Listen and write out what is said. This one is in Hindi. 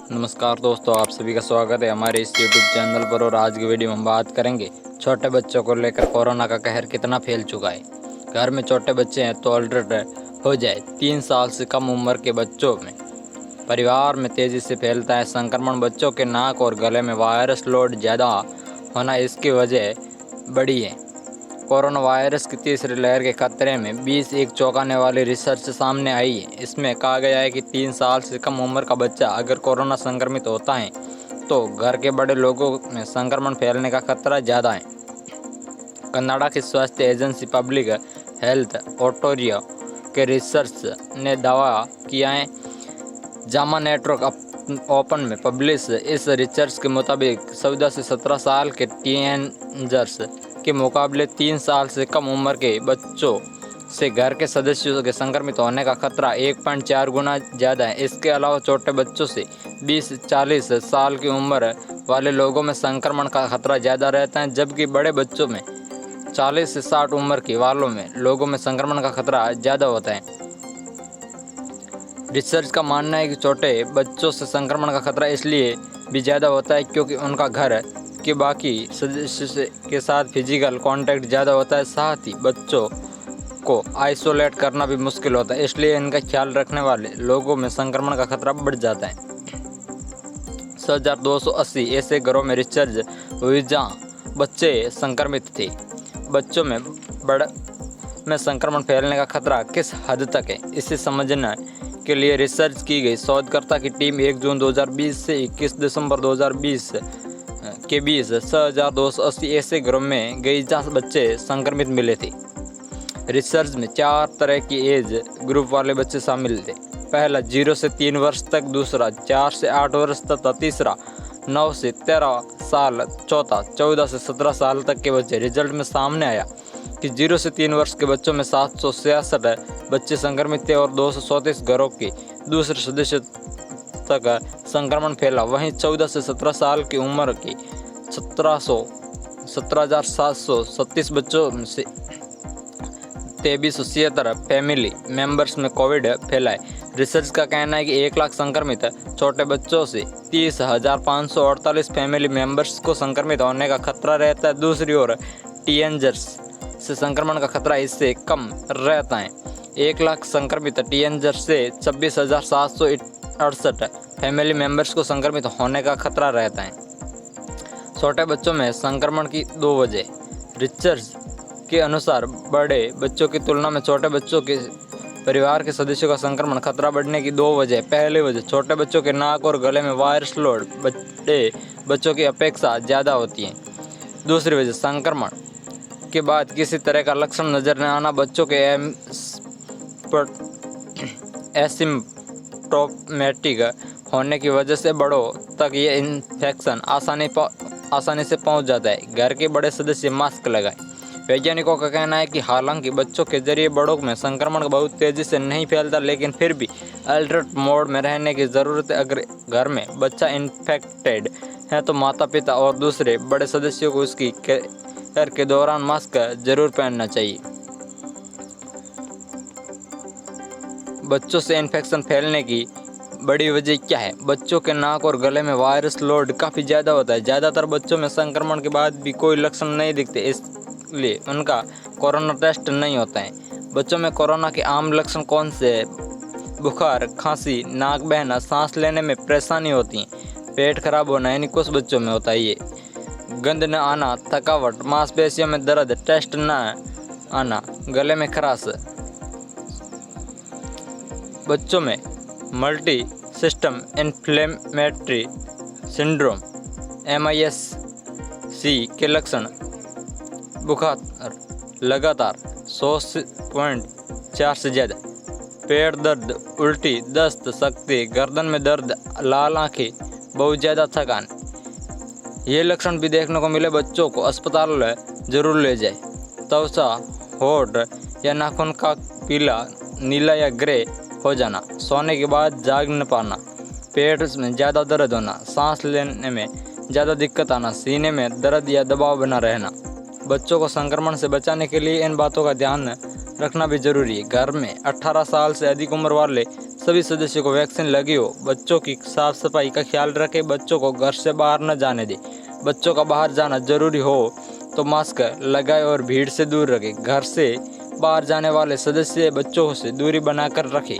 नमस्कार दोस्तों, आप सभी का स्वागत है हमारे इस यूट्यूब चैनल पर। और आज की वीडियो में हम बात करेंगे छोटे बच्चों को लेकर कोरोना का कहर कितना फैल चुका है। घर में छोटे बच्चे हैं तो अलर्ट हो जाए। 3 साल से कम उम्र के बच्चों में परिवार में तेज़ी से फैलता है संक्रमण। बच्चों के नाक और गले में वायरस लोड ज़्यादा होना इसकी वजह बड़ी है। कोरोना वायरस की तीसरी लहर के खतरे में 20 एक चौंकाने वाली रिसर्च सामने आई है। इसमें कहा गया है कि 3 साल से कम उम्र का बच्चा अगर कोरोना संक्रमित होता है तो घर के बड़े लोगों में संक्रमण फैलने का खतरा ज़्यादा है। कनाडा की स्वास्थ्य एजेंसी पब्लिक हेल्थ ऑटोरियो के रिसर्च ने दावा किया है। जामा नेटवर्क ओपन में पब्लिश इस रिसर्च के मुताबिक 14 से 17 साल के टीनेजर्स के मुकाबले 3 साल से कम उम्र के बच्चों से घर के सदस्यों के संक्रमित होने का खतरा 1.4 गुना ज़्यादा है। इसके अलावा छोटे बच्चों से 20-40 साल की उम्र वाले लोगों में संक्रमण का खतरा ज़्यादा रहता है, जबकि बड़े बच्चों में 40 से 60 उम्र के वालों में लोगों में संक्रमण का खतरा ज़्यादा होता है। रिसर्च का मानना है कि छोटे बच्चों से संक्रमण का खतरा इसलिए भी ज़्यादा होता है क्योंकि उनका घर के बाकी सदस्य के साथ फिजिकल कांटेक्ट ज़्यादा होता है। साथ ही बच्चों को आइसोलेट करना भी मुश्किल होता है, इसलिए इनका ख्याल रखने वाले लोगों में संक्रमण का खतरा बढ़ जाता है। 6280 ऐसे घरों में रिसर्च हुई जहाँ बच्चे संक्रमित थे। बच्चों में संक्रमण फैलने का खतरा किस हद तक है, इसे समझने के लिए रिसर्च की गई। शोधकर्ता की टीम 1 जून 2020 से 21 दिसंबर 2020 के बीच 6280 ऐसे घरों में गई जहाँ बच्चे संक्रमित मिले थे। रिसर्च में 4 तरह की एज ग्रुप वाले बच्चे शामिल थे। पहला 0 से 3 वर्ष तक, दूसरा 4 से 8 वर्ष तक, तीसरा 9 से 13 साल, चौथा 14 से 17 साल तक के बच्चे। रिजल्ट में सामने आया कि 0 से 3 वर्ष के बच्चों में 766 बच्चे संक्रमित थे और 234 घरों के दूसरे सदस्य तक संक्रमण फैला। वहीं 14 से 17 साल की उम्र के 17,736 बच्चों से 2376 फैमिली मेंबर्स में कोविड फैला है। रिसर्च का कहना है कि 1 लाख संक्रमित छोटे बच्चों से 30,548 फैमिली मेंबर्स को संक्रमित होने का खतरा रहता है। दूसरी ओर टीनेजर्स से संक्रमण का खतरा इससे कम रहता है। 1 लाख संक्रमित टीनेजर्स से 26,768 फैमिली मेंबर्स को संक्रमित होने का खतरा रहता है। छोटे बच्चों में संक्रमण की 2 वजह। रिसर्च के अनुसार बड़े बच्चों की तुलना में छोटे बच्चों के परिवार के सदस्यों का संक्रमण खतरा बढ़ने की 2 वजह। पहली वजह, छोटे बच्चों के नाक और गले में वायरस लोड बड़े बच्चों की अपेक्षा ज़्यादा होती है। दूसरी वजह, संक्रमण के बाद किसी तरह का लक्षण नजर न आना। बच्चों के एसिम्प्टोमेटिक होने की वजह से बड़ों तक ये इन्फेक्शन आसानी से पहुंच जाता है। घर के बड़े सदस्य मास्क लगाएं। वैज्ञानिकों का कहना है कि हालांकि बच्चों के जरिए बड़ों में संक्रमण बहुत तेज़ी से नहीं फैलता, लेकिन फिर भी अलर्ट मोड में रहने की ज़रूरत है। अगर घर में बच्चा इन्फेक्टेड है तो माता पिता और दूसरे बड़े सदस्यों को उसकी केयर के दौरान मास्क जरूर पहनना चाहिए। बच्चों से इन्फेक्शन फैलने की बड़ी वजह क्या है? बच्चों के नाक और गले में वायरस लोड काफ़ी ज़्यादा होता है। ज़्यादातर बच्चों में संक्रमण के बाद भी कोई लक्षण नहीं दिखते, इसलिए उनका कोरोना टेस्ट नहीं होता है। बच्चों में कोरोना के आम लक्षण कौन से हैं? बुखार, खांसी, नाक बहना, सांस लेने में परेशानी होती है, पेट खराब होना, यानी कुछ बच्चों में होता है ये, गंध न आना, थकावट, मांसपेशियों में दर्द, टेस्ट न आना, गले में खराश। बच्चों में multi system inflammatory syndrome MIS-C के लक्षण: बुखार लगातार 100.4 से ज़्यादा, पेट दर्द, उल्टी, दस्त, शक्ति, गर्दन में दर्द, लाल आँखें, बहुत ज़्यादा थकान। ये लक्षण भी देखने को मिले बच्चों को अस्पताल जरूर ले जाए। त्वचा, होठ या नाखून का पीला, नीला या ग्रे हो जाना, सोने के बाद जाग न पाना, पेट में ज़्यादा दर्द होना, सांस लेने में ज़्यादा दिक्कत आना, सीने में दर्द या दबाव बना रहना। बच्चों को संक्रमण से बचाने के लिए इन बातों का ध्यान रखना भी जरूरी है। घर में 18 साल से अधिक उम्र वाले सभी सदस्यों को वैक्सीन लगी हो। बच्चों की साफ सफाई का ख्याल रखें। बच्चों को घर से बाहर न जाने दें। बच्चों का बाहर जाना जरूरी हो तो मास्क लगाए और भीड़ से दूर रखें। घर से बाहर जाने वाले सदस्य बच्चों से दूरी बनाकर रखें।